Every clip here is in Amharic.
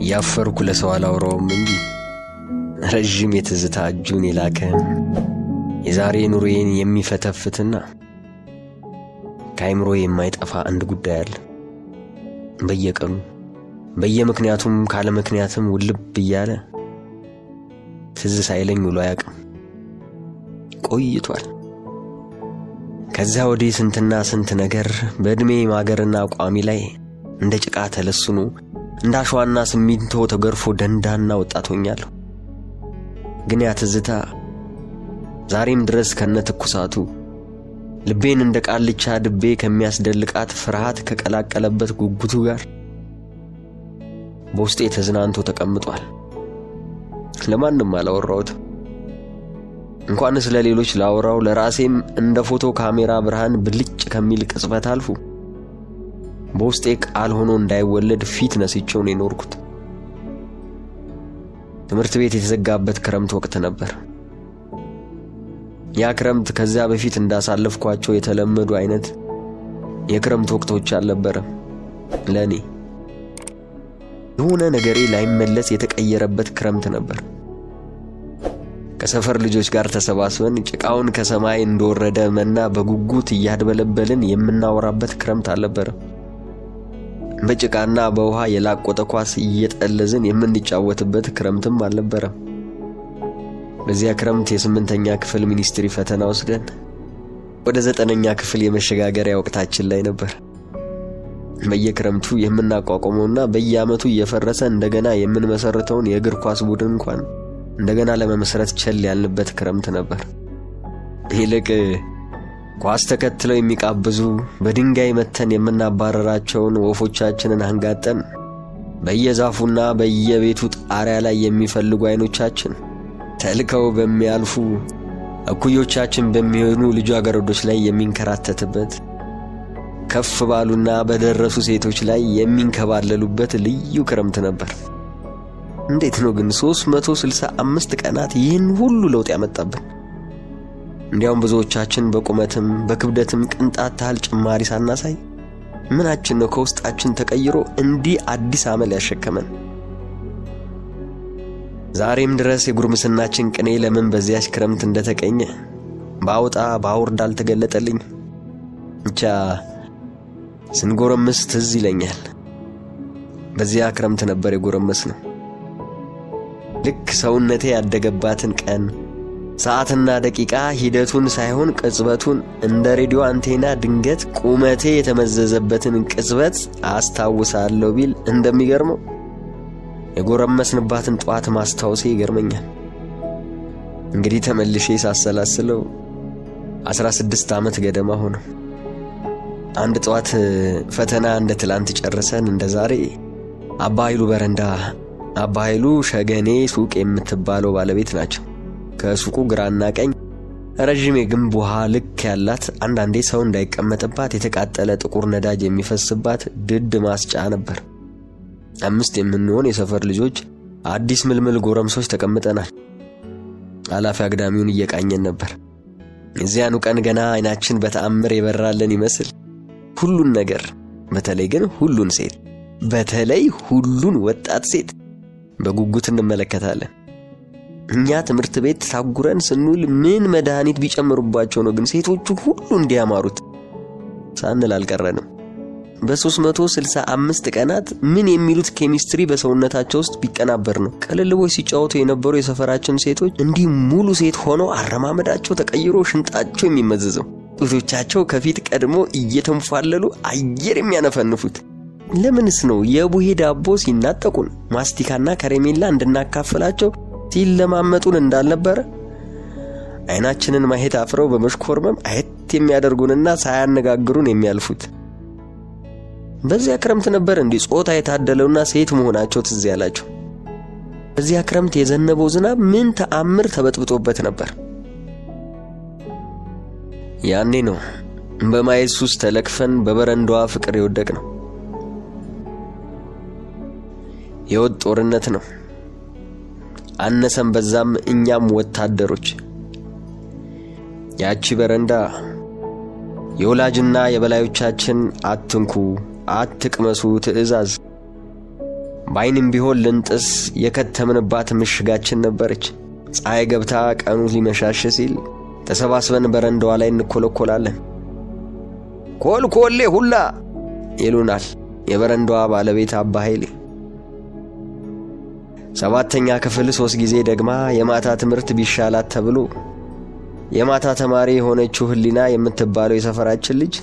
ያፈርኩ ለሰው አላወራውም እንጂ ረጅም የትዝታ እጁን የላከ የዛሬ ኑሮዬን የሚፈተፍትና ከአይምሮ የማይጠፋ አንድ ጉዳይ አለ። በየቀኑ በየምክንያቱም ካለ ምክንያትም ውልብ እያለ ትዝ ሳይለኝ ውሎ አያውቅም። ቆይቷል። ከዛ ወዲህ ስንትና ስንት ነገር በእድሜ ማገርና አቋሚ ላይ እንደ ጭቃ ተለስኖ እንዳሸዋና ሲሚንቶ ተገርፎ ደንዳና ወጣት ሆኛለሁ። ግን ያ ትዝታ ዛሬም ድረስ ከነትኩሳቱ ልቤን እንደ ቃልቻ ድቤ ከሚያስደልቃት ፍርሃት ከቀላቀለበት ጉጉቱ ጋር በውስጤ ተዝናንቶ ተቀምጧል። ለማንም አላወራሁት። እንኳንስ ለሌሎች ላወራው ለራሴም እንደ ፎቶ ካሜራ ብርሃን ብልጭ ከሚል ቅጽበት አልፎ በውስጤ ቃል ሆኖ እንዳይወለድ ፊት ነስቼው ነው የኖርኩት። ትምህርት ቤት የተዘጋበት ክረምት ወቅት ነበር። ያ ክረምት ከዚያ በፊት እንዳሳለፍኳቸው የተለመዱ አይነት የክረምት ወቅቶች አልነበረም። ለኔ የሆነ ነገሬ ላይመለስ የተቀየረበት ክረምት ነበር። ከሰፈር ልጆች ጋር ተሰባስበን ጭቃውን ከሰማይ እንደወረደ መና በጉጉት እያድበለበልን የምናወራበት ክረምት አልነበረም። በጭቃና በውሃ የላቆጠ ኳስ እየጠለዝን የምንጫወትበት ክረምትም አልነበረም። በዚያ ክረምት የ8ኛ ክፍል ሚኒስትሪ ፈተና ወስደን ወደ 9ኛ ክፍል የመሸጋገሪያ ወቅታችን ላይ ነበር። በየክረምቱ የምናቋቁመውና በየዓመቱ እየፈረሰ እንደገና የምንመሰርተውን የእግር ኳስ ቡድን እንኳን እንደገና ለመመስረት ቸል ያልንበት ክረምት ነበር። ይልቅ ኳስ ተከትለው የሚቃብዙ በድንጋይ መተን የምናባረራቸውን ወፎቻችንን አንጋጠን በየዛፉና በየቤቱ ጣሪያ ላይ የሚፈልጉ አይኖቻችን ተልከው በሚያልፉ እኩዮቻችን በሚሆኑ ልጃገረዶች ላይ የሚንከራተትበት ከፍ ባሉና በደረሱ ሴቶች ላይ የሚንከባለሉበት ልዩ ክረምት ነበር። እንዴት ነው ግን 365 ቀናት ይህን ሁሉ ለውጥ ያመጣብን? እንዲያውም ብዙዎቻችን በቁመትም በክብደትም ቅንጣት ታህል ጭማሪ ሳናሳይ ምናችን ነው ከውስጣችን ተቀይሮ እንዲህ አዲስ አመል ያሸከመን? ዛሬም ድረስ የጉርምስናችን ቅኔ ለምን በዚያች ክረምት እንደተቀኘ ባውጣ ባውርድ አልተገለጠልኝ። ብቻ ስንጎረምስ ትዝ ይለኛል። በዚያ ክረምት ነበር የጎረመስነው። ልክ ሰውነቴ ያደገባትን ቀን ሰዓትና ደቂቃ ሂደቱን ሳይሆን ቅጽበቱን እንደ ሬዲዮ አንቴና ድንገት ቁመቴ የተመዘዘበትን ቅጽበት አስታውሳለሁ ቢል እንደሚገርመው የጎረመስንባትን ጧት ማስታወሴ ይገርመኛል። እንግዲህ ተመልሼ ሳሰላስለው 16 ዓመት ገደማ ሆነ። አንድ ጧት ፈተና እንደ ትላንት ጨርሰን እንደ ዛሬ አባ ኃይሉ በረንዳ አባ ኃይሉ ሸገኔ ሱቅ የምትባለው ባለቤት ናቸው። ከሱቁ ግራና ቀኝ ረጅም የግንብ ውሃ ልክ ያላት አንዳንዴ ሰው እንዳይቀመጥባት የተቃጠለ ጥቁር ነዳጅ የሚፈስባት ድድ ማስጫ ነበር። 5 የምንሆን የሰፈር ልጆች አዲስ ምልምል ጎረምሶች ተቀምጠናል። አላፊ አግዳሚውን እየቃኘን ነበር። እዚያኑ ቀን ገና አይናችን በተአምር የበራለን ይመስል ሁሉን ነገር በተለይ ግን ሁሉን ሴት በተለይ ሁሉን ወጣት ሴት በጉጉት እንመለከታለን። እኛ ትምህርት ቤት ታጉረን ስንውል ምን መድኃኒት ቢጨምሩባቸው ነው ግን ሴቶቹ ሁሉ እንዲያማሩት ሳንል አልቀረንም። በ365 ቀናት ምን የሚሉት ኬሚስትሪ በሰውነታቸው ውስጥ ቢቀናበር ነው ቀለልቦች ሲጫወቱ የነበሩ የሰፈራችን ሴቶች እንዲህ ሙሉ ሴት ሆነው አረማመዳቸው ተቀይሮ ሽንጣቸው የሚመዘዘው ጡቶቻቸው ከፊት ቀድሞ እየተንፋለሉ አየር የሚያነፈንፉት? ለምንስ ነው የቡሄ ዳቦ ሲናጠቁን ማስቲካና ከረሜላ እንድናካፍላቸው ሲለማመጡን እንዳልነበረ አይናችንን ማየት አፍረው በመሽኮርመም አየት የሚያደርጉንና ሳያነጋግሩን የሚያልፉት? በዚያ ክረምት ነበር እንዲህ ጾታ የታደለውና ሴት መሆናቸው ትዝ ያላቸው። በዚያ ክረምት የዘነበው ዝናብ ምን ተአምር ተበጥብጦበት ነበር። ያኔ ነው በማየት ሱስ ተለክፈን በበረንዳዋ ፍቅር የወደቅ ነው። የወጥ ጦርነት ነው። አነሰም በዛም እኛም ወታደሮች። ያቺ በረንዳ የወላጅና የበላዮቻችን አትንኩ አትቅመሱ ትዕዛዝ ባይንም ቢሆን ልንጥስ የከተምንባት ምሽጋችን ነበረች። ፀሐይ ገብታ ቀኑ ሊመሻሽ ሲል ተሰባስበን በረንዳዋ ላይ እንኮለኮላለን። ኮልኮሌ ሁላ ይሉናል የበረንዳዋ ባለቤት አባ ኃይሌ። 7ኛ ክፍል 3 ጊዜ ደግማ የማታ ትምህርት ቢሻላት ተብሎ የማታ ተማሪ የሆነችው ህሊና የምትባለው የሰፈራችን ልጅ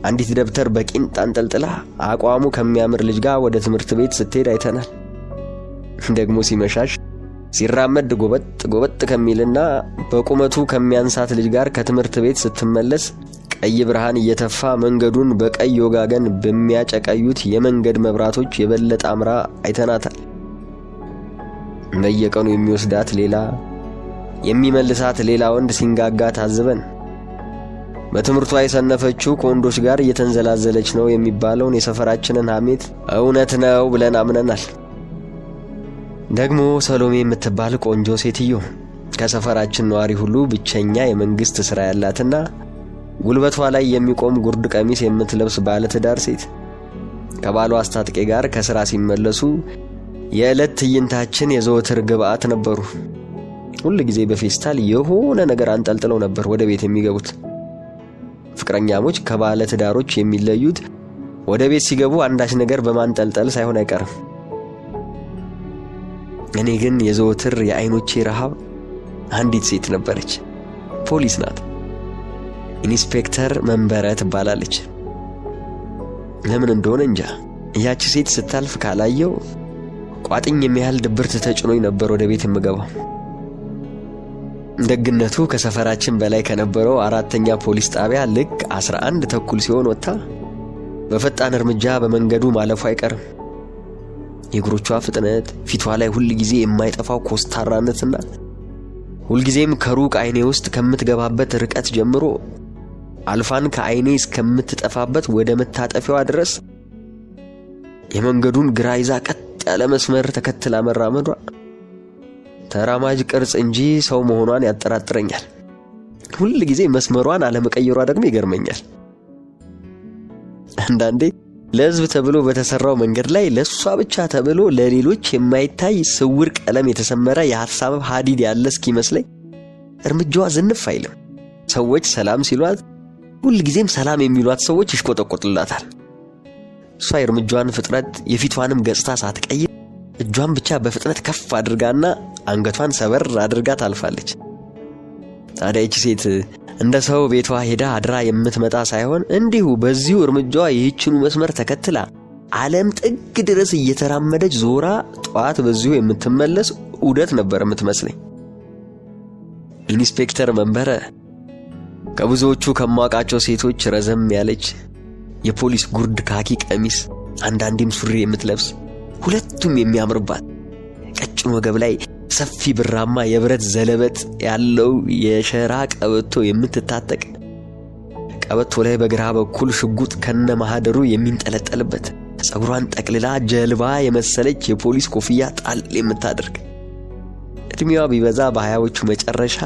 አንዲት ደብተር በቂንጥ አንጠልጥላ አቋሙ ከሚያምር ልጅ ጋር ወደ ትምህርት ቤት ስትሄድ አይተናል። ደግሞ ሲመሻሽ ሲራመድ ጎበጥ ከሚልና በቁመቱ ከሚያንሳት ልጅ ጋር ከትምህርት ቤት ስትመለስ ቀይ ብርሃን እየተፋ መንገዱን በቀይ ወጋገን በሚያጨቀዩት የመንገድ መብራቶች የበለጠ አምራ አይተናታል። በየቀኑ የሚወስዳት ሌላ የሚመልሳት ሌላ ወንድ ሲንጋጋ ታዝበን በትምህርቷ የሰነፈችው ከወንዶች ጋር እየተንዘላዘለች ነው የሚባለውን የሰፈራችንን ሐሜት እውነት ነው ብለን አምነናል። ደግሞ ሰሎሜ የምትባል ቆንጆ ሴትዮ ከሰፈራችን ነዋሪ ሁሉ ብቸኛ የመንግስት ሥራ ያላትና ጉልበቷ ላይ የሚቆም ጉርድ ቀሚስ የምትለብስ ባለ ትዳር ሴት ከባሏ አስታጥቄ ጋር ከሥራ ሲመለሱ የዕለት ትዕይንታችን የዘወትር ግብአት ነበሩ። ሁሉ ጊዜ በፌስታል የሆነ ነገር አንጠልጥለው ነበር ወደ ቤት የሚገቡት። ፍቅረኛሞች ከባለ ትዳሮች የሚለዩት ወደ ቤት ሲገቡ አንዳች ነገር በማንጠልጠል ሳይሆን አይቀርም። እኔ ግን የዘወትር የአይኖቼ ረሃብ አንዲት ሴት ነበረች። ፖሊስ ናት። ኢንስፔክተር መንበረ ትባላለች። ለምን እንደሆነ እንጃ ያቺ ሴት ስታልፍ ካላየው ቋጥኝ የሚያህል ድብርት ተጭኖኝ ነበር ወደ ቤት የምገባው። ደግነቱ ከሰፈራችን በላይ ከነበረው 4ኛ ፖሊስ ጣቢያ ልክ 11 ተኩል ሲሆን ወጣ በፈጣን እርምጃ በመንገዱ ማለፉ አይቀርም። የእግሮቿ ፍጥነት፣ ፊቷ ላይ ሁሉ ጊዜ የማይጠፋው ኮስታራነትና ሁልጊዜም ከሩቅ አይኔ ውስጥ ከምትገባበት ርቀት ጀምሮ አልፋን ከአይኔ እስከምትጠፋበት ወደ መታጠፊያዋ ድረስ የመንገዱን ግራ ይዛ ቀጥ ያለ መስመር ተከትላ መራመዷ ተራማጅ ቅርጽ እንጂ ሰው መሆኗን ያጠራጥረኛል። ሁሉ ጊዜ መስመሯን አለመቀየሯ ደግሞ ይገርመኛል። አንዳንዴ ለሕዝብ ተብሎ በተሰራው መንገድ ላይ ለሷ ብቻ ተብሎ ለሌሎች የማይታይ ስውር ቀለም የተሰመረ የሐሳብ ሐዲድ ያለ እስኪመስለኝ እርምጃዋ ዝንፍ አይልም። ሰዎች ሰላም ሲሏት ሁሉ ጊዜም ሰላም የሚሏት ሰዎች ይሽቆጠቆጥላታል። እሷ የእርምጃዋን ፍጥነት የፊቷንም ገጽታ ሳትቀይር እጇን ብቻ በፍጥነት ከፍ አድርጋና አንገቷን ሰበር አድርጋ ታልፋለች። ታዲያ ይህች ሴት እንደ ሰው ቤቷ ሄዳ አድራ የምትመጣ ሳይሆን እንዲሁ በዚሁ እርምጃዋ ይህችኑ መስመር ተከትላ ዓለም ጥግ ድረስ እየተራመደች ዞራ ጧት በዚሁ የምትመለስ ዑደት ነበር የምትመስለኝ። ኢንስፔክተር መንበረ ከብዙዎቹ ከማውቃቸው ሴቶች ረዘም ያለች የፖሊስ ጉርድ ካኪ ቀሚስ አንዳንዴም ሱሪ የምትለብስ ሁለቱም የሚያምርባት ቀጭን ወገብ ላይ ሰፊ ብራማ የብረት ዘለበት ያለው የሸራ ቀበቶ የምትታጠቅ ቀበቶ ላይ በግራ በኩል ሽጉጥ ከነ ማህደሩ የሚንጠለጠልበት ጸጉሯን ጠቅልላ ጀልባ የመሰለች የፖሊስ ኮፍያ ጣል የምታደርግ እድሜዋ ቢበዛ በ20ዎቹ መጨረሻ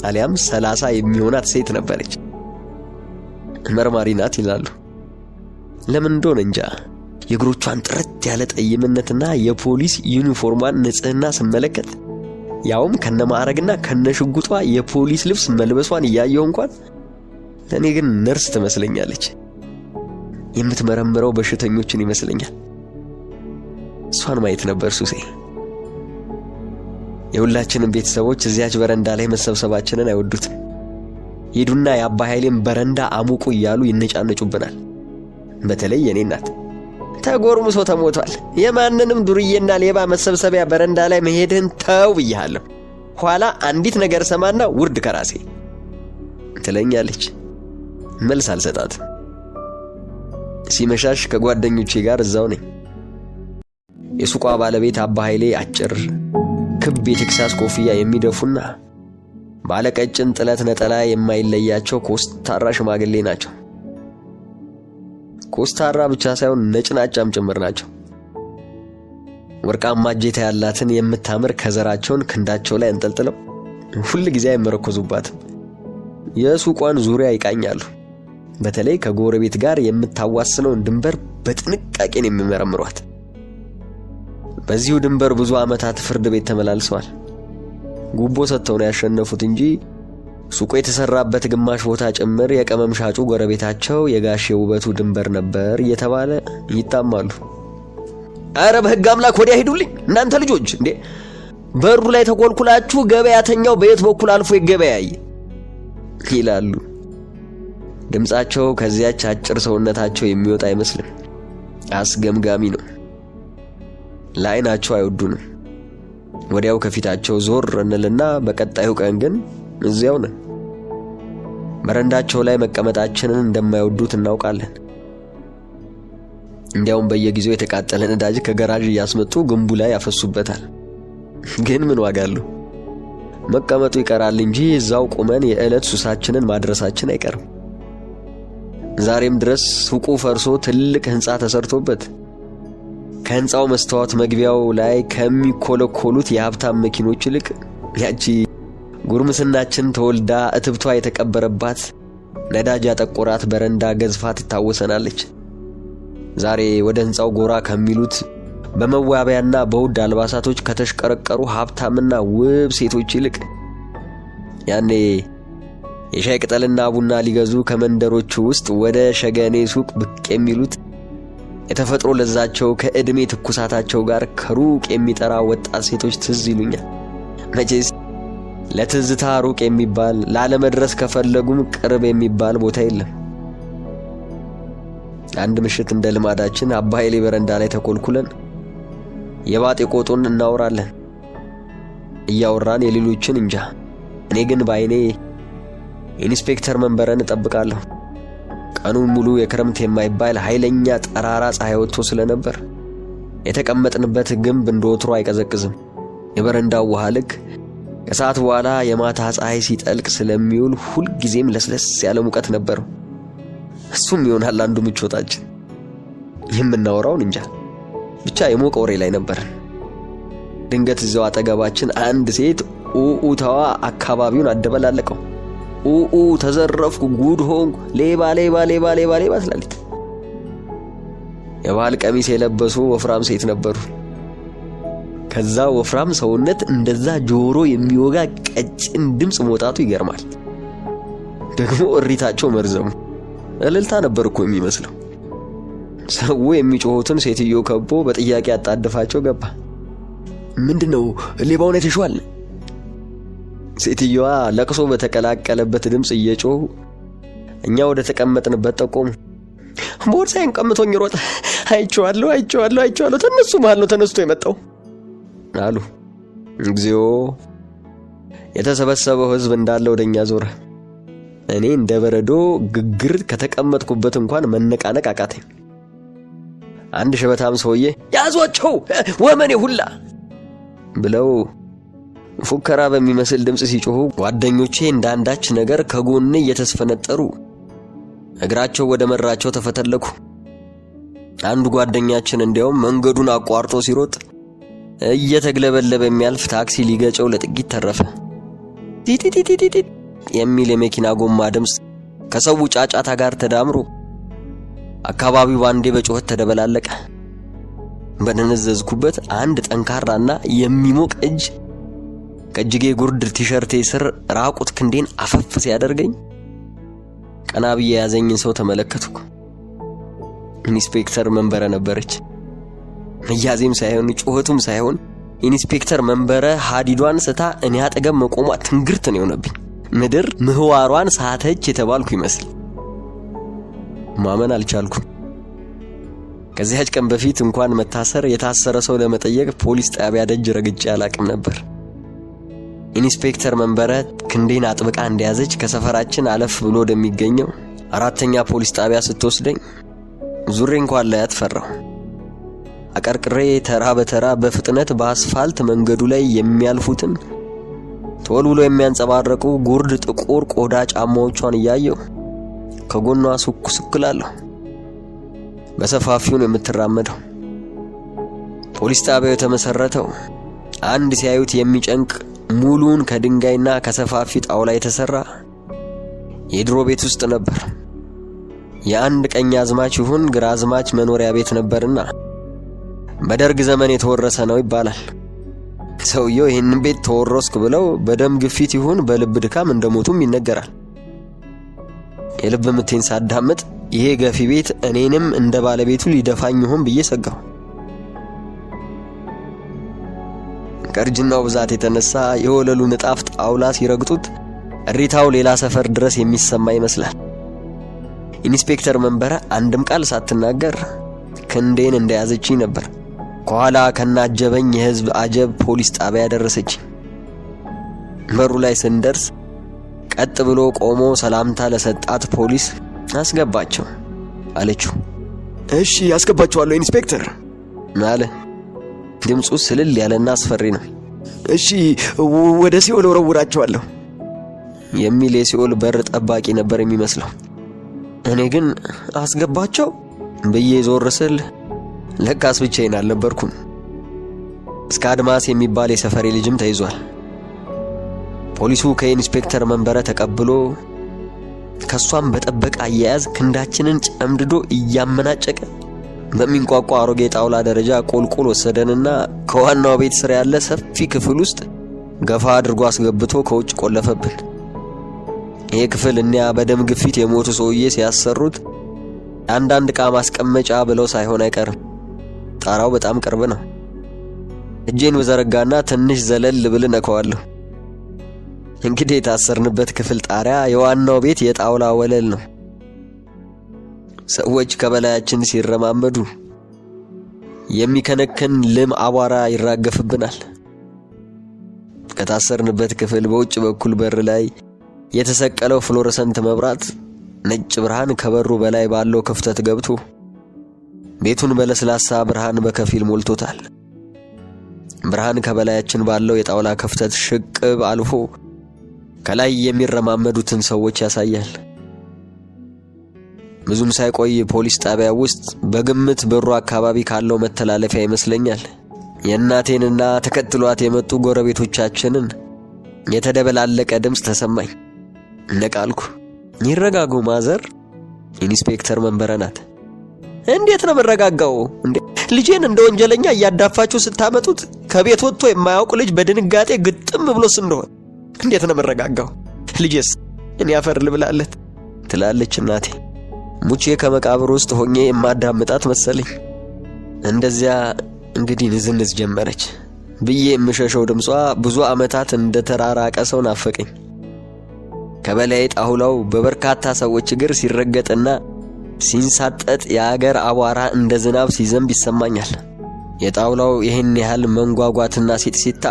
አሊያም 30 የሚሆናት ሴት ነበረች። መርማሪ ናት ይላሉ። ለምን እንደሆነ እንጃ የእግሮቿን ጥርት ያለ ጠይምነትና የፖሊስ ዩኒፎርሟን ንጽህና ስመለከት ያውም ከነማዕረግና ከነሽጉጧ የፖሊስ ልብስ መልበሷን እያየው እንኳን ለኔ ግን ነርስ ትመስለኛለች። የምትመረምረው በሽተኞችን ይመስለኛል። እሷን ማየት ነበር ሱሴ። የሁላችንም ቤተሰቦች እዚያች በረንዳ ላይ መሰብሰባችንን አይወዱትም። ሄዱና የአባ ኃይሌን በረንዳ አሙቁ እያሉ ይነጫነጩብናል። በተለይ የኔ እናት ተጎርሙሶ ተሞቷል፣ የማንንም ዱርዬና ሌባ መሰብሰቢያ በረንዳ ላይ መሄድህን ተው ብያለሁ፣ ኋላ አንዲት ነገር ሰማና ውርድ ከራሴ ትለኛለች። መልስ አልሰጣት። ሲመሻሽ ከጓደኞቼ ጋር እዛው ነኝ። የሱቋ ባለቤት አባ ኃይሌ አጭር ክብ የቴክሳስ ኮፍያ የሚደፉና ባለቀጭን ጥለት ነጠላ የማይለያቸው ኮስታራ ሽማግሌ ናቸው። ኮስታራ ብቻ ሳይሆን ነጭናጫም ጭምር ናቸው። ወርቃማ እጀታ ያላትን የምታምር ከዘራቸውን ክንዳቸው ላይ እንጠልጥለው ሁሉ ጊዜ አይመረኮዙባትም። የሱቋን ዙሪያ ይቃኛሉ። በተለይ ከጎረቤት ጋር የምታዋስነውን ድንበር በጥንቃቄ የሚመረምሯት። በዚሁ ድንበር ብዙ ዓመታት ፍርድ ቤት ተመላልሰዋል። ጉቦ ሰጥተው ነው ያሸነፉት እንጂ ሱቁ የተሰራበት ግማሽ ቦታ ጭምር የቀመም ሻጩ ጎረቤታቸው የጋሼ ውበቱ ድንበር ነበር እየተባለ ይታማሉ። አረ በሕግ አምላክ ወዲያ ሄዱልኝ እናንተ ልጆች እንዴ! በሩ ላይ ተቆልኩላችሁ ገበያተኛው በየት በኩል አልፎ ይገበያይ ይላሉ። ድምጻቸው ከዚያች አጭር ሰውነታቸው የሚወጣ አይመስልም። አስገምጋሚ ነው። ለዓይናቸው አይወዱንም። ወዲያው ከፊታቸው ዞር እንልና በቀጣዩ ቀን ግን እዚያው ነን። በረንዳቸው ላይ መቀመጣችንን እንደማይወዱት እናውቃለን። እንዲያውም በየጊዜው የተቃጠለ ነዳጅ ከገራዥ እያስመጡ ግንቡ ላይ ያፈሱበታል። ግን ምን ዋጋ አለው? መቀመጡ ይቀራል እንጂ እዛው ቆመን የዕለት ሱሳችንን ማድረሳችን አይቀርም። ዛሬም ድረስ ሱቁ ፈርሶ ትልቅ ሕንጻ ተሰርቶበት ከሕንጻው መስታወት መግቢያው ላይ ከሚኮለኮሉት የሀብታም መኪኖች ይልቅ ያቺ ጉርምስናችን ተወልዳ እትብቷ የተቀበረባት ነዳጅ ያጠቆራት በረንዳ ገዝፋ ትታወሰናለች። ዛሬ ወደ ሕንጻው ጎራ ከሚሉት በመዋቢያና በውድ አልባሳቶች ከተሽቀረቀሩ ሀብታምና ውብ ሴቶች ይልቅ ያኔ የሻይ ቅጠልና ቡና ሊገዙ ከመንደሮቹ ውስጥ ወደ ሸገኔ ሱቅ ብቅ የሚሉት የተፈጥሮ ለዛቸው ከዕድሜ ትኩሳታቸው ጋር ከሩቅ የሚጠራ ወጣት ሴቶች ትዝ ይሉኛል። መቼስ ለትዝታ ሩቅ የሚባል ላለመድረስ ከፈለጉም ቅርብ የሚባል ቦታ የለም። አንድ ምሽት እንደ ልማዳችን አባ ኃይሌ በረንዳ ላይ ተኮልኩለን የባጤ ቆጡን እናወራለን። እያወራን የሌሎችን እንጃ፣ እኔ ግን ባይኔ ኢንስፔክተር መንበረን እጠብቃለሁ። ቀኑን ሙሉ የክረምት የማይባል ኃይለኛ ጠራራ ፀሐይ ወጥቶ ስለነበር የተቀመጥንበት ግንብ እንደወትሮ አይቀዘቅዝም። የበረንዳው ውሃ ልክ ከሰዓት በኋላ የማታ ፀሐይ ሲጠልቅ ስለሚውል ሁል ጊዜም ለስለስ ያለ ሙቀት ነበረው። እሱም ይሆናል አንዱ ምቾታችን። የምናወራውን እንጃ ብቻ የሞቀ ወሬ ላይ ነበርን። ድንገት እዛው አጠገባችን አንድ ሴት ኡኡታዋ አካባቢውን አደበላለቀው። ኡኡ ተዘረፍኩ፣ ጉድ ሆንኩ፣ ሌባ ሌባ ሌባ ሌባ ሌባ ትላለች። የባህል ቀሚስ የለበሱ ወፍራም ሴት ነበሩ። ከዛ ወፍራም ሰውነት እንደዛ ጆሮ የሚወጋ ቀጭን ድምጽ መውጣቱ ይገርማል። ደግሞ እሪታቸው መርዘሙ እልልታ ነበር እኮ የሚመስለው። ሰው የሚጮሁትን ሴትዮ ከቦ በጥያቄ አጣደፋቸው ገባ። ምንድነው ሌባውን አይተሽዋል? ሴትዮዋ ለቅሶ በተቀላቀለበት ድምጽ እየጮሁ እኛ ወደ ተቀመጥንበት ጠቆሙ። ቦርሳዬን ቀምቶኝ ሮጠ። አይቼዋለሁ ተነሱ መሃል ነው ተነስቶ የመጣው አሉ። እግዚኦ! የተሰበሰበው ሕዝብ እንዳለ ወደኛ ዞረ። እኔ እንደ በረዶ ግግር ከተቀመጥኩበት እንኳን መነቃነቅ አቃተኝ። አንድ ሸበታም ሰውዬ ያዟቸው ወመኔ ሁላ ብለው ፉከራ በሚመስል ድምጽ ሲጮሁ ጓደኞቼ እንዳንዳች ነገር ከጎኔ እየተስፈነጠሩ እግራቸው ወደ መራቸው ተፈተለኩ። አንዱ ጓደኛችን እንዲያውም መንገዱን አቋርጦ ሲሮጥ እየተግለበለበ የሚያልፍ ታክሲ ሊገጨው ለጥቂት ተረፈ። ቲቲቲቲቲ የሚል የመኪና ጎማ ድምጽ ከሰው ጫጫታ ጋር ተዳምሮ አካባቢው ባንዴ በጩኸት ተደበላለቀ። በደነዘዝኩበት አንድ ጠንካራና የሚሞቅ እጅ ከእጅጌ ጉርድ ቲሸርቴ ስር ራቁት ክንዴን አፈፍ ሲያደርገኝ ቀና ብዬ ያዘኝን ሰው ተመለከትኩ። ኢንስፔክተር መንበረ ነበረች። መያዜም ሳይሆን ጩኸቱም ሳይሆን ኢንስፔክተር መንበረ ሀዲዷን ስታ እኔ አጠገብ መቆሟ ትንግርት ነው የሆነብኝ። ምድር ምህዋሯን ሳተች የተባልኩ ይመስል ማመን አልቻልኩም። ከዚያች ቀን በፊት እንኳን መታሰር የታሰረ ሰው ለመጠየቅ ፖሊስ ጣቢያ ደጅ ረግጬ አላቅም ነበር። ኢንስፔክተር መንበረ ክንዴን አጥብቃ እንደያዘች ከሰፈራችን አለፍ ብሎ ወደሚገኘው አራተኛ ፖሊስ ጣቢያ ስትወስደኝ ዙሬ እንኳን ላይ አትፈራው። አቀርቅሬ ተራ በተራ በፍጥነት በአስፋልት መንገዱ ላይ የሚያልፉትን ተወልውሎ የሚያንጸባረቁ ጉርድ ጥቁር ቆዳ ጫማዎቿን እያየሁ ከጎኗ ስኩስኩላለሁ። በሰፋፊው ነው የምትራመደው። ፖሊስ ጣቢያው የተመሰረተው አንድ ሲያዩት የሚጨንቅ ሙሉን ከድንጋይና ከሰፋፊ ጣውላ የተሰራ የድሮ ቤት ውስጥ ነበር። የአንድ ቀኝ አዝማች ይሁን ግራ አዝማች መኖሪያ ቤት ነበርና በደርግ ዘመን የተወረሰ ነው ይባላል። ሰውየው ይህንን ቤት ተወረስኩ ብለው በደም ግፊት ይሁን በልብ ድካም እንደሞቱም ይነገራል። የልብ ምቴን ሳዳምጥ ይሄ ገፊ ቤት እኔንም እንደ ባለቤቱ ሊደፋኝ ይሆን ብዬ ሰጋሁ። ከእርጅናው ብዛት የተነሳ የወለሉ ንጣፍ ጣውላ ሲረግጡት እሪታው ሌላ ሰፈር ድረስ የሚሰማ ይመስላል። ኢንስፔክተር መንበረ አንድም ቃል ሳትናገር ክንዴን እንደያዘችኝ ነበር ከኋላ ከናጀበኝ የህዝብ አጀብ ፖሊስ ጣቢያ ያደረሰችኝ። በሩ ላይ ስንደርስ ቀጥ ብሎ ቆሞ ሰላምታ ለሰጣት ፖሊስ አስገባቸው አለችው። እሺ ያስገባቸዋለሁ ኢንስፔክተር አለ። ድምፁ ስልል ያለና አስፈሪ ነው። እሺ ወደ ሲኦል ወረውራቸዋለሁ የሚል የሲኦል በር ጠባቂ ነበር የሚመስለው። እኔ ግን አስገባቸው ብዬ ዞር ስል ለካስ ብቻዬን አልነበርኩም። እስከ አድማስ የሚባል የሰፈሬ ልጅም ተይዟል። ፖሊሱ ከኢንስፔክተር መንበረ ተቀብሎ ከሷም በጠበቃ አያያዝ ክንዳችንን ጨምድዶ እያመናጨቀ በሚንቋቋ አሮጌ ጣውላ ደረጃ ቁልቁል ወሰደንና ከዋናው ቤት ስር ያለ ሰፊ ክፍል ውስጥ ገፋ አድርጎ አስገብቶ ከውጭ ቆለፈብን። ይሄ ክፍል እኒያ በደም ግፊት የሞቱ ሰውዬ ሲያሰሩት አንዳንድ ዕቃ ማስቀመጫ ብለው ሳይሆን አይቀርም። ጣራው በጣም ቅርብ ነው። እጄን በዘረጋና ትንሽ ዘለል ብል ነካዋለሁ። እንግዲህ የታሰርንበት ክፍል ጣሪያ የዋናው ቤት የጣውላ ወለል ነው። ሰዎች ከበላያችን ሲረማመዱ የሚከነከን ልም አቧራ ይራገፍብናል። ከታሰርንበት ክፍል በውጭ በኩል በር ላይ የተሰቀለው ፍሎረሰንት መብራት ነጭ ብርሃን ከበሩ በላይ ባለው ክፍተት ገብቶ ቤቱን በለስላሳ ብርሃን በከፊል ሞልቶታል። ብርሃን ከበላያችን ባለው የጣውላ ክፍተት ሽቅብ አልፎ ከላይ የሚረማመዱትን ሰዎች ያሳያል። ብዙም ሳይቆይ ፖሊስ ጣቢያ ውስጥ በግምት በሩ አካባቢ ካለው መተላለፊያ ይመስለኛል የእናቴንና ተከትሏት የመጡ ጎረቤቶቻችንን የተደበላለቀ ድምፅ ተሰማኝ። ነቃልኩ። ይረጋጉ ማዘር። ኢንስፔክተር መንበረ ናት። እንዴት ነው መረጋጋው? ልጄን እንደ ወንጀለኛ እያዳፋችሁ ስታመጡት ከቤት ወጥቶ የማያውቅ ልጅ በድንጋጤ ግጥም ብሎስ እንደሆነ እንዴት ነው መረጋጋው? ልጄስ እኔ አፈር ልብላለት ትላለች እናቴ። ሙቼ ከመቃብር ውስጥ ሆኜ የማዳምጣት መሰለኝ። እንደዚያ እንግዲህ ንዝንዝ ጀመረች ብዬ የምሸሸው ድምጿ ብዙ ዓመታት እንደ ተራራቀ ሰው ናፈቀኝ። ከበላይ ጣውላው በበርካታ ሰዎች እግር ሲረገጥና ሲንሳጠጥ የአገር አቧራ እንደ ዝናብ ሲዘንብ ይሰማኛል። የጣውላው ይህን ያህል መንጓጓትና ሲጥሲታ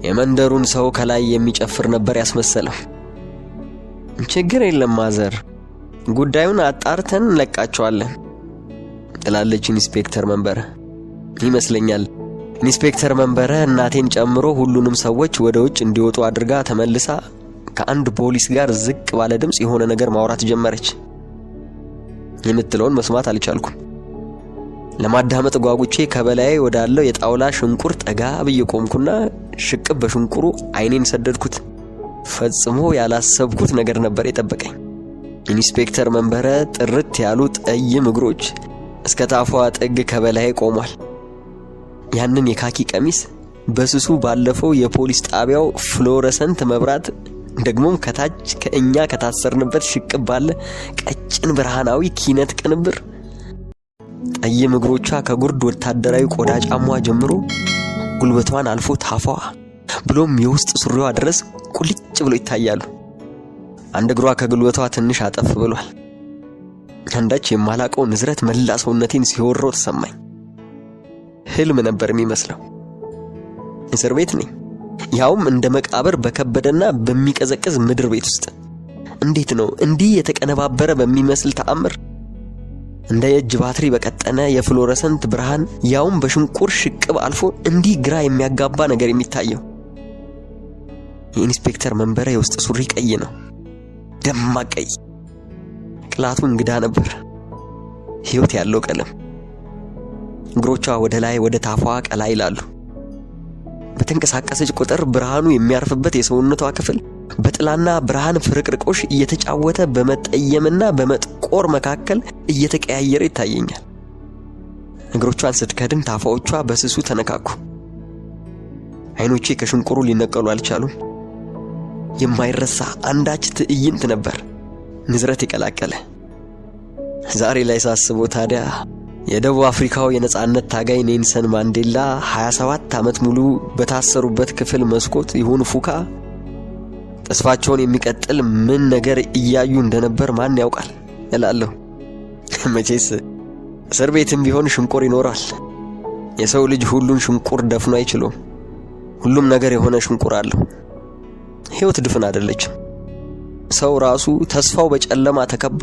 የመንደሩን ሰው ከላይ የሚጨፍር ነበር ያስመሰለው። ችግር የለም ማዘር፣ ጉዳዩን አጣርተን እንለቃቸዋለን ትላለች ኢንስፔክተር መንበረ። ይመስለኛል ኢንስፔክተር መንበረ እናቴን ጨምሮ ሁሉንም ሰዎች ወደ ውጭ እንዲወጡ አድርጋ ተመልሳ ከአንድ ፖሊስ ጋር ዝቅ ባለ ድምፅ የሆነ ነገር ማውራት ጀመረች። የምትለውን መስማት አልቻልኩም። ለማዳመጥ ጓጉቼ ከበላይ ወዳለው የጣውላ ሽንቁር ጠጋ ብዬ ቆምኩና ሽቅብ በሽንቁሩ አይኔን ሰደድኩት። ፈጽሞ ያላሰብኩት ነገር ነበር የጠበቀኝ። ኢንስፔክተር መንበረ ጥርት ያሉ ጠይም እግሮች እስከ ታፏ ጥግ ከበላይ ቆሟል። ያንን የካኪ ቀሚስ በስሱ ባለፈው የፖሊስ ጣቢያው ፍሎረሰንት መብራት ደግሞም ከታች ከእኛ ከታሰርንበት ሽቅብ ባለ ቀጭን ብርሃናዊ ኪነት ቅንብር ጠይም እግሮቿ ከጉርድ ወታደራዊ ቆዳ ጫማዋ ጀምሮ ጉልበቷን አልፎ ታፋዋ ብሎም የውስጥ ሱሪዋ ድረስ ቁልጭ ብሎ ይታያሉ። አንድ እግሯ ከጉልበቷ ትንሽ አጠፍ ብሏል። አንዳች የማላቀው ንዝረት መላ ሰውነቴን ሲወረው ተሰማኝ። ህልም ነበር የሚመስለው። እስር ቤት ነኝ፣ ያውም እንደ መቃብር በከበደና በሚቀዘቅዝ ምድር ቤት ውስጥ። እንዴት ነው እንዲህ የተቀነባበረ በሚመስል ተአምር እንደ የእጅ ባትሪ በቀጠነ የፍሎረሰንት ብርሃን ያውም በሽንቁር ሽቅብ አልፎ እንዲህ ግራ የሚያጋባ ነገር የሚታየው? የኢንስፔክተር መንበረ የውስጥ ሱሪ ቀይ ነው፣ ደማቅ ቀይ። ቅላቱ እንግዳ ነበር፣ ህይወት ያለው ቀለም። እግሮቿ ወደ ላይ ወደ ታፏ ቀላ ይላሉ። በተንቀሳቀሰች ቁጥር ብርሃኑ የሚያርፍበት የሰውነቷ ክፍል በጥላና ብርሃን ፍርቅርቆሽ እየተጫወተ በመጠየምና በመጥቆር መካከል እየተቀያየረ ይታየኛል። እግሮቿን ስትከድን ታፋዎቿ በስሱ ተነካኩ። አይኖቼ ከሽንቁሩ ሊነቀሉ አልቻሉም። የማይረሳ አንዳች ትዕይንት ነበር፣ ንዝረት የቀላቀለ። ዛሬ ላይ ሳስበው ታዲያ የደቡብ አፍሪካው የነጻነት ታጋይ ኔልሰን ማንዴላ 27 ዓመት ሙሉ በታሰሩበት ክፍል መስኮት ይሁን ፉካ ተስፋቸውን የሚቀጥል ምን ነገር እያዩ እንደነበር ማን ያውቃል እላለሁ። መቼስ እስር ቤትም ቢሆን ሽንቁር ይኖራል። የሰው ልጅ ሁሉን ሽንቁር ደፍኖ አይችልም። ሁሉም ነገር የሆነ ሽንቁር አለው። ሕይወት ድፍን አይደለችም። ሰው ራሱ ተስፋው በጨለማ ተከባ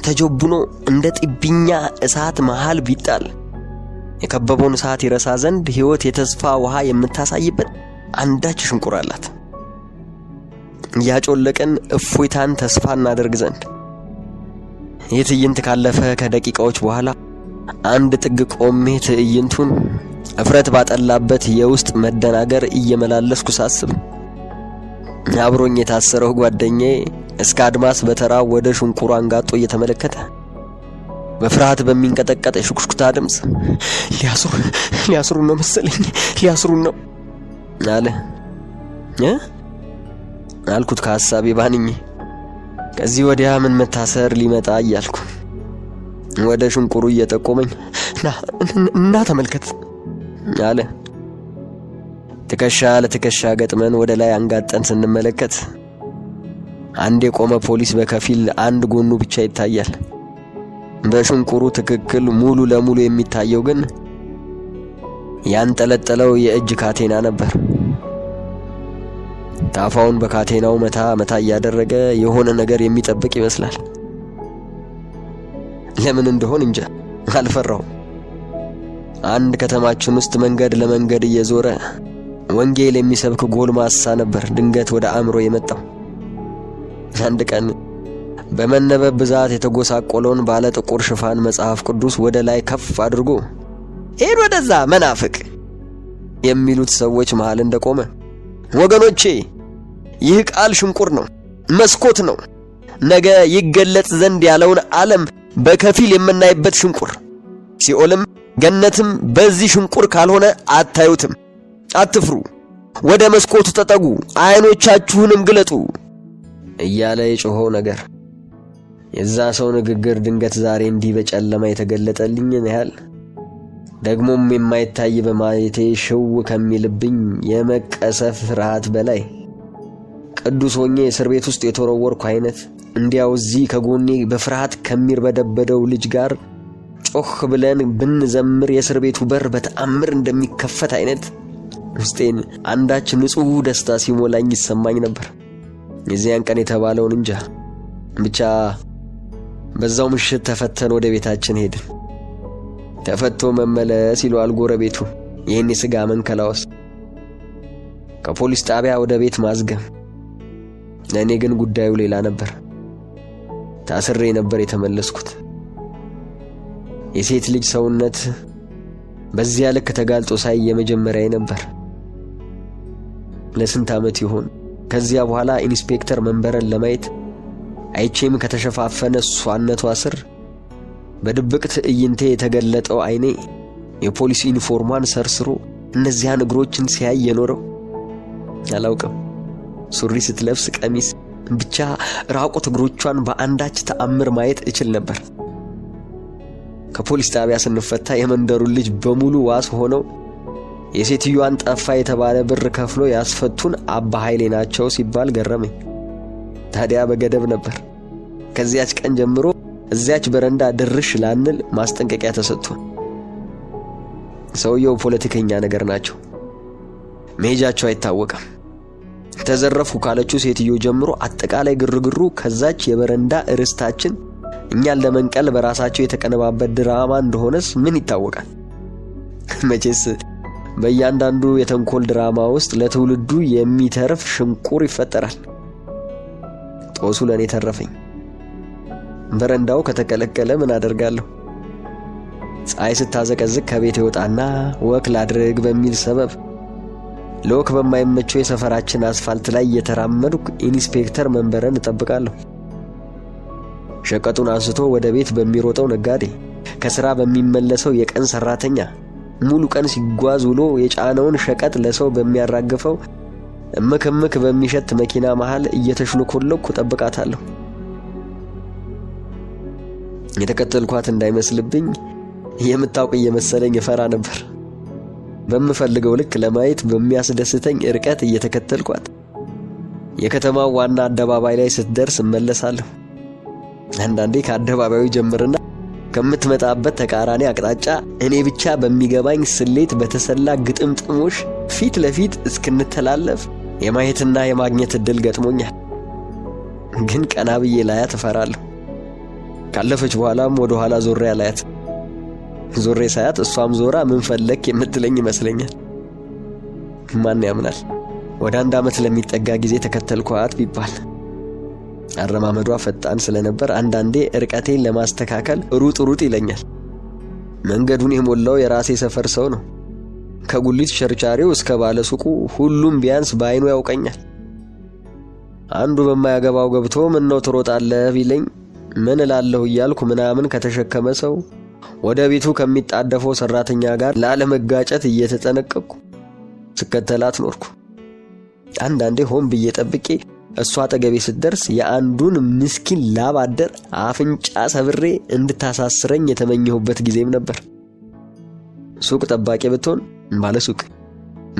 ተጀብኖ እንደ ጥብኛ እሳት መሃል ቢጣል የከበበውን እሳት ይረሳ ዘንድ ሕይወት የተስፋ ውሃ የምታሳይበት አንዳች ሽንቁር አላት። ያጮለቀን እፎይታን ተስፋ እናደርግ ዘንድ። ይህ ትዕይንት ካለፈ ከደቂቃዎች በኋላ አንድ ጥግ ቆሜ ትዕይንቱን እፍረት ባጠላበት የውስጥ መደናገር እየመላለስኩ ሳስብ አብሮኝ የታሰረው ጓደኛዬ እስከ አድማስ በተራ ወደ ሽንቁሩ አንጋጦ እየተመለከተ በፍርሃት በሚንቀጠቀጥ የሽኩሽኩታ ድምፅ ሊያስሩን ነው መሰለኝ፣ ሊያስሩን ነው አለ። አልኩት ከሐሳቤ ባንኜ። ከዚህ ወዲያ ምን መታሰር ሊመጣ እያልኩ ወደ ሽንቁሩ እየጠቆመኝ እና ተመልከት አለ። ትከሻ ለትከሻ ገጥመን ወደ ላይ አንጋጠን ስንመለከት አንድ የቆመ ፖሊስ በከፊል አንድ ጎኑ ብቻ ይታያል። በሽንቁሩ ትክክል ሙሉ ለሙሉ የሚታየው ግን ያንጠለጠለው የእጅ ካቴና ነበር። ታፋውን በካቴናው መታ እያደረገ የሆነ ነገር የሚጠብቅ ይመስላል። ለምን እንደሆነ እንጃ አልፈራውም። አንድ ከተማችን ውስጥ መንገድ ለመንገድ እየዞረ ወንጌል የሚሰብክ ጎልማሳ ነበር ድንገት ወደ አእምሮ የመጣው። አንድ ቀን በመነበብ ብዛት የተጎሳቆለውን ባለ ጥቁር ሽፋን መጽሐፍ ቅዱስ ወደ ላይ ከፍ አድርጎ ሄድ ወደዛ መናፍቅ የሚሉት ሰዎች መሃል እንደቆመ ወገኖቼ ይህ ቃል ሽንቁር ነው፣ መስኮት ነው፣ ነገ ይገለጽ ዘንድ ያለውን ዓለም በከፊል የምናይበት ሽንቁር፣ ሲኦልም ገነትም በዚህ ሽንቁር ካልሆነ አታዩትም። አትፍሩ፣ ወደ መስኮቱ ተጠጉ፣ አይኖቻችሁንም ግለጡ እያለ የጮኸው ነገር የዛ ሰው ንግግር ድንገት ዛሬ እንዲህ በጨለማ የተገለጠልኝን ያህል ደግሞም የማይታይ በማየቴ ሽው ከሚልብኝ የመቀሰፍ ፍርሃት በላይ ቅዱስ ሆኜ እስር ቤት ውስጥ የተወረወርኩ አይነት እንዲያው እዚህ ከጎኔ በፍርሃት ከሚርበደበደው ልጅ ጋር ጮህ ብለን ብንዘምር የእስር ቤቱ በር በተአምር እንደሚከፈት አይነት ውስጤን አንዳች ንጹህ ደስታ ሲሞላኝ ይሰማኝ ነበር። የዚያን ቀን የተባለውን እንጃ ብቻ በዛው ምሽት ተፈተን ወደ ቤታችን ሄድን። ተፈቶ መመለስ ይሏል ጎረቤቱ። ይህን የሥጋ መንከላወስ ከፖሊስ ጣቢያ ወደ ቤት ማዝገም። ለእኔ ግን ጉዳዩ ሌላ ነበር። ታስሬ ነበር የተመለስኩት። የሴት ልጅ ሰውነት በዚያ ልክ ተጋልጦ ሳይ የመጀመሪያዬ ነበር። ለስንት ዓመት ይሆን ከዚያ በኋላ ኢንስፔክተር መንበረን ለማየት አይቼም ከተሸፋፈነ ሷነቷ ስር በድብቅ ትዕይንቴ የተገለጠው አይኔ የፖሊስ ዩኒፎርሟን ሰርስሮ እነዚያን እግሮችን ሲያይ የኖረው አላውቅም። ሱሪ ስትለብስ ቀሚስ ብቻ ራቁት እግሮቿን በአንዳች ተአምር ማየት እችል ነበር። ከፖሊስ ጣቢያ ስንፈታ የመንደሩን ልጅ በሙሉ ዋስ ሆነው የሴትዮዋን ጠፋ የተባለ ብር ከፍሎ ያስፈቱን አባ ኃይሌ ናቸው ሲባል ገረመኝ። ታዲያ በገደብ ነበር። ከዚያች ቀን ጀምሮ እዚያች በረንዳ ድርሽ ላንል ማስጠንቀቂያ ተሰጥቶ። ሰውየው ፖለቲከኛ ነገር ናቸው። መሄጃቸው አይታወቅም። ተዘረፉ ካለችው ሴትዮ ጀምሮ አጠቃላይ ግርግሩ ከዛች የበረንዳ እርስታችን እኛን ለመንቀል በራሳቸው የተቀነባበት ድራማ እንደሆነስ ምን ይታወቃል? መቼስ በእያንዳንዱ የተንኮል ድራማ ውስጥ ለትውልዱ የሚተርፍ ሽንቁር ይፈጠራል። ጦሱ ለኔ ተረፈኝ። በረንዳው ከተከለከለ ምን አደርጋለሁ? ፀሐይ ስታዘቀዝቅ ከቤት ይወጣና ወክ ላድርግ በሚል ሰበብ ለወክ በማይመቸው የሰፈራችን አስፋልት ላይ እየተራመድኩ ኢንስፔክተር መንበረን እጠብቃለሁ። ሸቀጡን አንስቶ ወደ ቤት በሚሮጠው ነጋዴ፣ ከስራ በሚመለሰው የቀን ሰራተኛ ሙሉ ቀን ሲጓዝ ውሎ የጫነውን ሸቀጥ ለሰው በሚያራግፈው እምክምክ በሚሸት መኪና መሃል እየተሽሎኮለኩ ጠብቃታለሁ። የተከተልኳት እንዳይመስልብኝ የምታውቅ እየመሰለኝ እፈራ ነበር። በምፈልገው ልክ ለማየት በሚያስደስተኝ ርቀት እየተከተልኳት የከተማው ዋና አደባባይ ላይ ስትደርስ እመለሳለሁ። አንዳንዴ ከአደባባዩ ጀምርና ከምትመጣበት ተቃራኒ አቅጣጫ እኔ ብቻ በሚገባኝ ስሌት በተሰላ ግጥምጥሞሽ ፊት ለፊት እስክንተላለፍ የማየትና የማግኘት እድል ገጥሞኛል። ግን ቀና ብዬ ላያት እፈራለሁ። ካለፈች በኋላም ወደ ኋላ ዞሬ አላያት። ዞሬ ሳያት እሷም ዞራ ምን ፈለክ የምትለኝ ይመስለኛል። ማን ያምናል? ወደ 1 ዓመት ለሚጠጋ ጊዜ ተከተልኳት ቢባል። አረማመዷ ፈጣን ስለነበር አንዳንዴ ርቀቴን ለማስተካከል ሩጥ ይለኛል። መንገዱን የሞላው የራሴ ሰፈር ሰው ነው። ከጉሊት ቸርቻሪው እስከ ባለሱቁ ሁሉም ቢያንስ በአይኑ ያውቀኛል። አንዱ በማያገባው ገብቶ ምን ነው ትሮጣለህ ቢለኝ ምን እላለሁ እያልኩ ምናምን ከተሸከመ ሰው ወደ ቤቱ ከሚጣደፈው ሰራተኛ ጋር ላለመጋጨት እየተጠነቀቅኩ ስከተላት ኖርኩ። አንዳንዴ ሆን ብዬ ጠብቄ እሷ አጠገቤ ስትደርስ የአንዱን ምስኪን ላብ አደር አፍንጫ ሰብሬ እንድታሳስረኝ የተመኘሁበት ጊዜም ነበር። ሱቅ ጠባቂ ብትሆን ባለ ሱቅ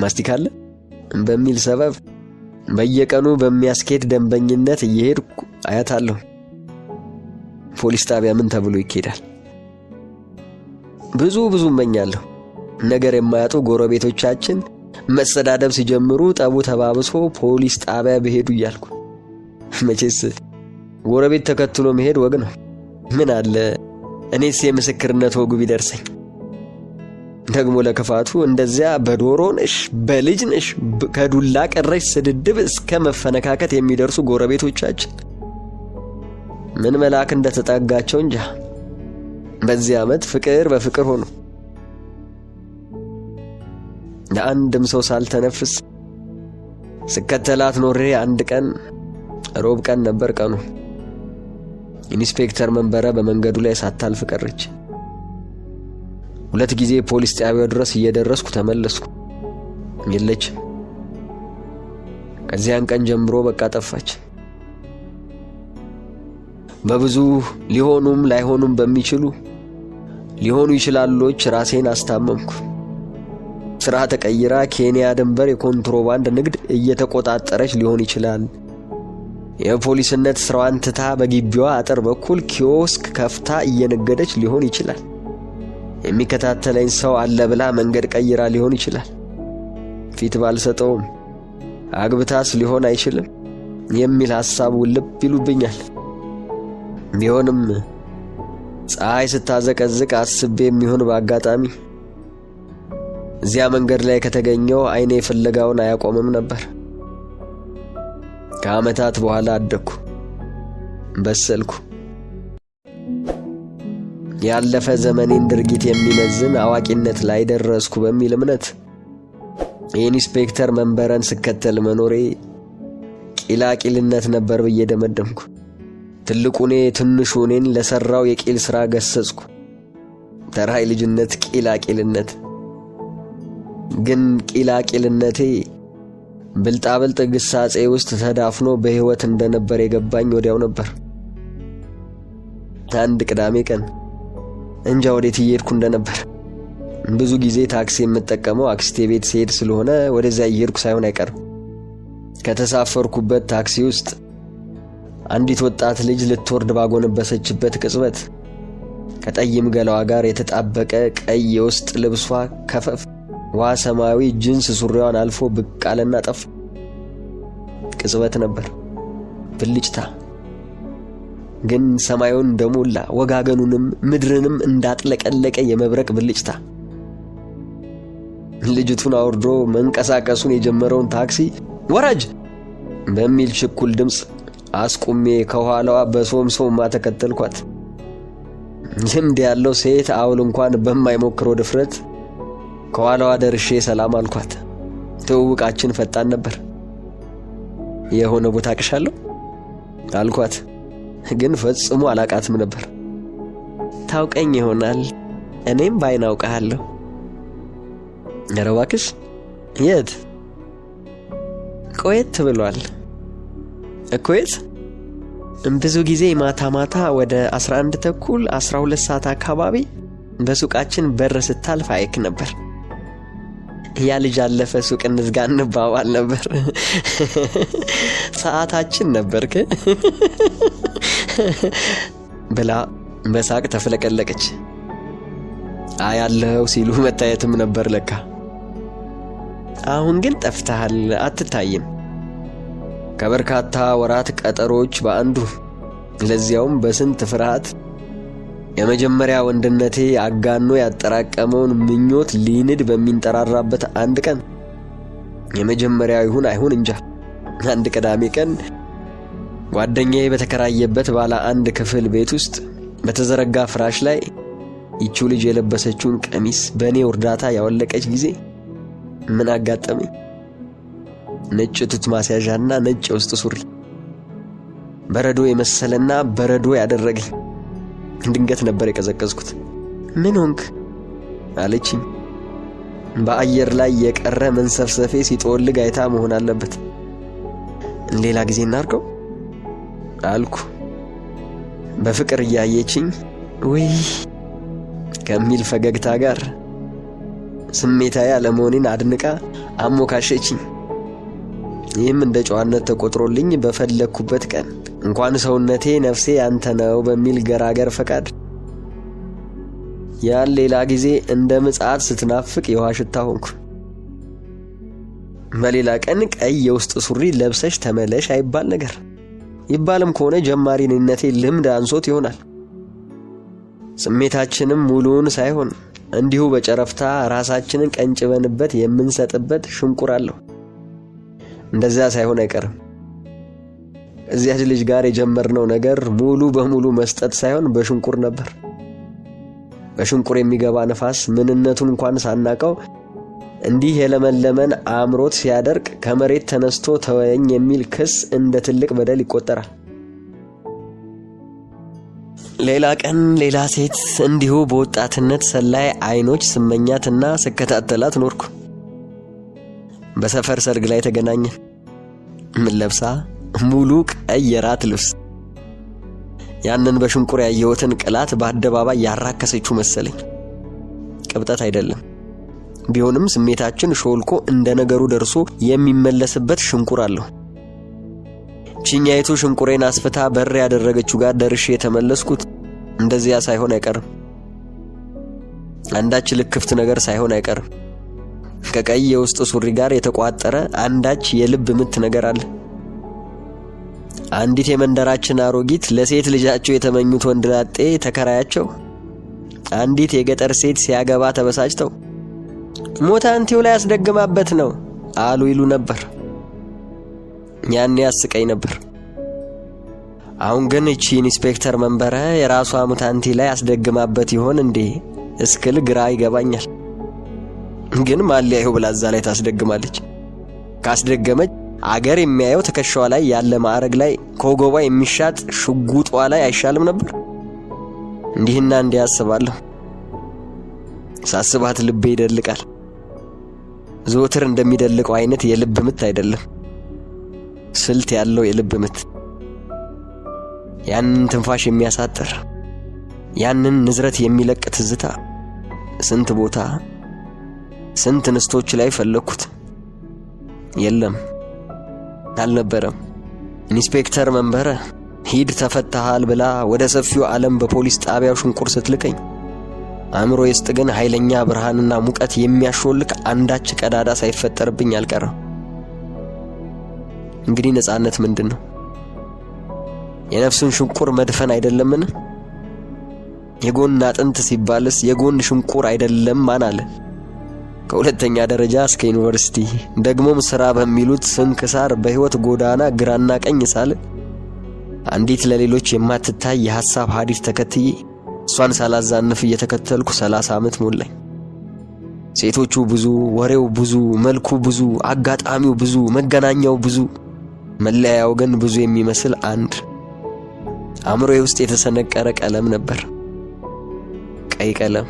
ማስቲካ አለ በሚል ሰበብ በየቀኑ በሚያስኬድ ደንበኝነት እየሄድኩ አያታለሁ። ፖሊስ ጣቢያ ምን ተብሎ ይኬዳል? ብዙ እመኛለሁ። ነገር የማያጡ ጎረቤቶቻችን መሰዳደብ ሲጀምሩ ጠቡ ተባብሶ ፖሊስ ጣቢያ በሄዱ እያልኩ። መቼስ ጎረቤት ተከትሎ መሄድ ወግ ነው። ምን አለ እኔስ የምስክርነት ወጉ ቢደርሰኝ። ደግሞ ለክፋቱ እንደዚያ በዶሮ ነሽ በልጅ ነሽ ከዱላ ቀረሽ ስድድብ እስከ መፈነካከት የሚደርሱ ጎረቤቶቻችን ምን መልአክ እንደተጠጋቸው እንጃ። በዚህ ዓመት ፍቅር በፍቅር ሆኖ ለአንድም ሰው ሳልተነፍስ ስከተላት ኖሬ አንድ ቀን ሮብ ቀን ነበር ቀኑ። ኢንስፔክተር መንበረ በመንገዱ ላይ ሳታልፍ ቀረች። 2 ጊዜ ፖሊስ ጣቢያው ድረስ እየደረስኩ ተመለስኩ። የለችም። ከዚያን ቀን ጀምሮ በቃ ጠፋች። በብዙ ሊሆኑም ላይሆኑም በሚችሉ ሊሆኑ ይችላልሎች ራሴን አስታመምኩ። ስራ ተቀይራ ኬንያ ድንበር የኮንትሮባንድ ንግድ እየተቆጣጠረች ሊሆን ይችላል። የፖሊስነት ስራዋን ትታ በግቢዋ አጥር በኩል ኪዮስክ ከፍታ እየነገደች ሊሆን ይችላል። የሚከታተለኝ ሰው አለ ብላ መንገድ ቀይራ ሊሆን ይችላል። ፊት ባልሰጠውም አግብታስ ሊሆን አይችልም የሚል ሐሳቡ ልብ ይሉብኛል። ቢሆንም ፀሐይ ስታዘቀዝቅ አስቤ የሚሆን በአጋጣሚ እዚያ መንገድ ላይ ከተገኘው አይኔ ፍለጋውን አያቆምም ነበር። ከዓመታት በኋላ አደግኩ፣ በሰልኩ። ያለፈ ዘመኔን ድርጊት የሚመዝን አዋቂነት ላይ ደረስኩ በሚል እምነት የኢንስፔክተር መንበረን ስከተል መኖሬ ቂላቂልነት ነበር ብዬ ደመደምኩ። ትልቁ እኔ ትንሹ እኔን ለሰራው የቂል ሥራ ገሰጽኩ። ተራይ ልጅነት ቂላቂልነት። ግን ቂላቂልነቴ ብልጣብልጥ ግሳጼ ውስጥ ተዳፍኖ በሕይወት እንደነበር የገባኝ ወዲያው ነበር። አንድ ቅዳሜ ቀን እንጃ ወዴት እየሄድኩ እንደነበር። ብዙ ጊዜ ታክሲ የምጠቀመው አክስቴ ቤት ስሄድ ስለሆነ ወደዚያ እየሄድኩ ሳይሆን አይቀርም። ከተሳፈርኩበት ታክሲ ውስጥ አንዲት ወጣት ልጅ ልትወርድ ባጎነበሰችበት ቅጽበት ከጠይም ገላዋ ጋር የተጣበቀ ቀይ የውስጥ ልብሷ ከፈፍ ውሃ ሰማያዊ ጂንስ ሱሪዋን አልፎ ብቅ አለና ጠፋ። ቅጽበት ነበር፣ ብልጭታ። ግን ሰማዩን እንደሞላ ወጋገኑንም ምድርንም እንዳጥለቀለቀ የመብረቅ ብልጭታ። ልጅቱን አውርዶ መንቀሳቀሱን የጀመረውን ታክሲ ወራጅ በሚል ችኩል ድምፅ አስቁሜ ከኋላዋ በሶምሶማ ተከተልኳት። ልምድ ያለው ሴት አውል እንኳን በማይሞክረው ድፍረት ከኋላዋ ደርሼ ሰላም አልኳት። ትውውቃችን ፈጣን ነበር። የሆነ ቦታ አቅሻለሁ አልኳት፣ ግን ፈጽሞ አላቃትም ነበር። ታውቀኝ ይሆናል፣ እኔም ባይን አውቃለሁ። ኧረ እባክሽ የት? ቆየት ብሏል እኮ። የት? ብዙ ጊዜ ማታ ማታ ወደ 11 ተኩል 12 ሰዓት አካባቢ በሱቃችን በር ስታልፍ አይክ ነበር። ያ ልጅ አለፈ ሱቅ እንዝጋ እንባባል ነበር። ሰዓታችን ነበርክ ብላ በሳቅ ተፍለቀለቀች። አያለው ሲሉ መታየትም ነበር ለካ። አሁን ግን ጠፍተሃል፣ አትታይም። ከበርካታ ወራት ቀጠሮች በአንዱ፣ ለዚያውም በስንት ፍርሃት የመጀመሪያ ወንድነቴ አጋኖ ያጠራቀመውን ምኞት ሊንድ በሚንጠራራበት አንድ ቀን፣ የመጀመሪያው ይሁን አይሁን እንጃ፣ አንድ ቅዳሜ ቀን ጓደኛዬ በተከራየበት ባለ አንድ ክፍል ቤት ውስጥ በተዘረጋ ፍራሽ ላይ ይቺው ልጅ የለበሰችውን ቀሚስ በእኔ እርዳታ ያወለቀች ጊዜ ምን አጋጠመኝ? ነጭ ቱት ማስያዣና ነጭ የውስጥ ሱሪ፣ በረዶ የመሰለና በረዶ ያደረገኝ። ድንገት ነበር የቀዘቀዝኩት። ምን ሆንክ አለችኝ። በአየር ላይ የቀረ መንሰፍሰፌ ሲጦልግ አይታ መሆን አለበት። ሌላ ጊዜ እናርገው አልኩ በፍቅር እያየችኝ ውይ ከሚል ፈገግታ ጋር ስሜታዊ አለመሆኔን አድንቃ አሞካሸችኝ። ይህም እንደ ጨዋነት ተቆጥሮልኝ በፈለኩበት ቀን እንኳን ሰውነቴ ነፍሴ ያንተ ነው በሚል ገራገር ፈቃድ ያን ሌላ ጊዜ እንደ ምጽአት ስትናፍቅ የውሃ ሽታ ሆንኩ። በሌላ ቀን ቀይ የውስጥ ሱሪ ለብሰሽ ተመለሽ አይባል ነገር። ይባልም ከሆነ ጀማሪነቴ ልምድ አንሶት ይሆናል። ስሜታችንም ሙሉውን ሳይሆን እንዲሁ በጨረፍታ ራሳችንን ቀንጭበንበት የምንሰጥበት ሽንቁር አለው። እንደዚያ ሳይሆን አይቀርም። እዚያች ልጅ ጋር የጀመርነው ነገር ሙሉ በሙሉ መስጠት ሳይሆን በሽንቁር ነበር። በሽንቁር የሚገባ ነፋስ ምንነቱን እንኳን ሳናቀው እንዲህ የለመለመን አምሮት ሲያደርቅ ከመሬት ተነስቶ ተወኝ የሚል ክስ እንደ ትልቅ በደል ይቆጠራል። ሌላ ቀን ሌላ ሴት እንዲሁ በወጣትነት ሰላይ አይኖች ስመኛትና ስከታተላት ኖርኩ። በሰፈር ሰርግ ላይ ተገናኘን። ምን ለብሳ? ሙሉ ቀይ የራት ልብስ። ያንን በሽንቁር ያየሁትን ቅላት በአደባባይ ያራከሰችው መሰለኝ። ቅብጠት አይደለም። ቢሆንም ስሜታችን ሾልኮ እንደ ነገሩ ደርሶ የሚመለስበት ሽንቁር አለው። ቺኛይቱ ሽንቁሬን አስፍታ በር ያደረገችው ጋር ደርሼ የተመለስኩት እንደዚያ ሳይሆን አይቀርም። አንዳች ልክፍት ነገር ሳይሆን አይቀርም። ከቀይ የውስጥ ሱሪ ጋር የተቋጠረ አንዳች የልብ ምት ነገር አለ። አንዲት የመንደራችን አሮጊት ለሴት ልጃቸው የተመኙት ወንድላጤ ተከራያቸው አንዲት የገጠር ሴት ሲያገባ ተበሳጭተው ሞታንቲው ላይ ያስደግማበት ነው አሉ ይሉ ነበር። ያኔ ያስቀኝ ነበር። አሁን ግን እቺ ኢንስፔክተር መንበረ የራሷ ሙታንቲ ላይ ያስደግማበት ይሆን እንዴ እስክል ግራ ይገባኛል። ግን ማሊያው ብላዛ ላይ ታስደግማለች። ካስደገመች አገር የሚያየው ተከሻዋ ላይ ያለ ማዕረግ ላይ ኮጎባ የሚሻጥ ሽጉጧ ላይ አይሻልም ነበር? እንዲህና እንዲያስባለሁ። ሳስባት ልቤ ይደልቃል። ዘወትር እንደሚደልቀው አይነት የልብ ምት አይደለም፣ ስልት ያለው የልብ ምት። ያንን ትንፋሽ የሚያሳጥር ያንን ንዝረት የሚለቅ ትዝታ ስንት ቦታ ስንት ንስቶች ላይ ፈለኩት። የለም፣ አልነበረም። ኢንስፔክተር መንበረ ሂድ ተፈታሃል ብላ ወደ ሰፊው ዓለም በፖሊስ ጣቢያው ሽንቁር ስትልከኝ አእምሮ ውስጥ ግን ኃይለኛ ብርሃንና ሙቀት የሚያሾልክ አንዳች ቀዳዳ ሳይፈጠርብኝ አልቀረም። እንግዲህ ነፃነት ምንድነው? የነፍስን ሽንቁር መድፈን አይደለምን? የጎን አጥንት ሲባልስ የጎን ሽንቁር አይደለም ማን አለ? ከሁለተኛ ደረጃ እስከ ዩኒቨርሲቲ ደግሞም ሥራ በሚሉት ስንክሳር በሕይወት ጎዳና ግራና ቀኝ ሳለ አንዲት ለሌሎች የማትታይ የሐሳብ ሐዲስ ተከትዬ እሷን ሳላዛንፍ እየተከተልኩ 30 ዓመት ሞላኝ። ሴቶቹ ብዙ፣ ወሬው ብዙ፣ መልኩ ብዙ፣ አጋጣሚው ብዙ፣ መገናኛው ብዙ፣ መለያያው ግን ብዙ የሚመስል አንድ አእምሮዬ ውስጥ የተሰነቀረ ቀለም ነበር። ቀይ ቀለም